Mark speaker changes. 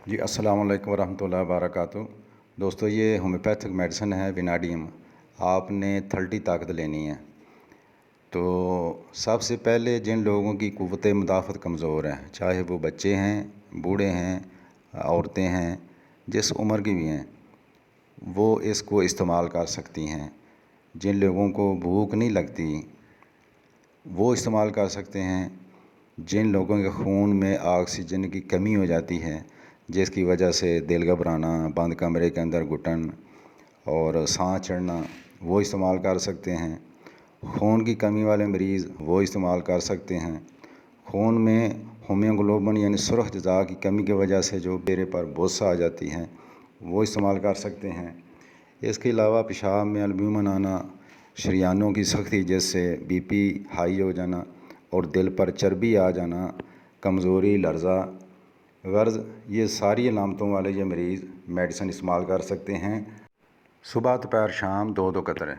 Speaker 1: جی السلام علیکم ورحمۃ اللہ وبرکاتہ۔ دوستو یہ ہومیوپیتھک میڈیسن ہے وناڈیم، آپ نے 30 طاقت لینی ہے۔ تو سب سے پہلے جن لوگوں کی قوت مدافعت کمزور ہے، چاہے وہ بچے ہیں، بوڑھے ہیں، عورتیں ہیں، جس عمر کی بھی ہیں، وہ اس کو استعمال کر سکتی ہیں۔ جن لوگوں کو بھوک نہیں لگتی وہ استعمال کر سکتے ہیں۔ جن لوگوں کے خون میں آکسیجن کی کمی ہو جاتی ہے، جس کی وجہ سے دل گھبرانا، بند کمرے کے اندر گھٹن اور سانس چڑھنا، وہ استعمال کر سکتے ہیں۔ خون کی کمی والے مریض وہ استعمال کر سکتے ہیں۔ خون میں ہیموگلوبن یعنی سرخ اجزاء کی کمی کی وجہ سے جو چہرے پر بوسہ آ جاتی ہیں، وہ استعمال کر سکتے ہیں۔ اس کے علاوہ پیشاب میں البومن آنا، شریانوں کی سختی جس سے بی پی ہائی ہو جانا اور دل پر چربی آ جانا، کمزوری، لرزہ، غرض، یہ ساری علامتوں والے یہ مریض میڈیسن استعمال کر سکتے ہیں۔ صبح، دوپہر، شام 2 قطرے۔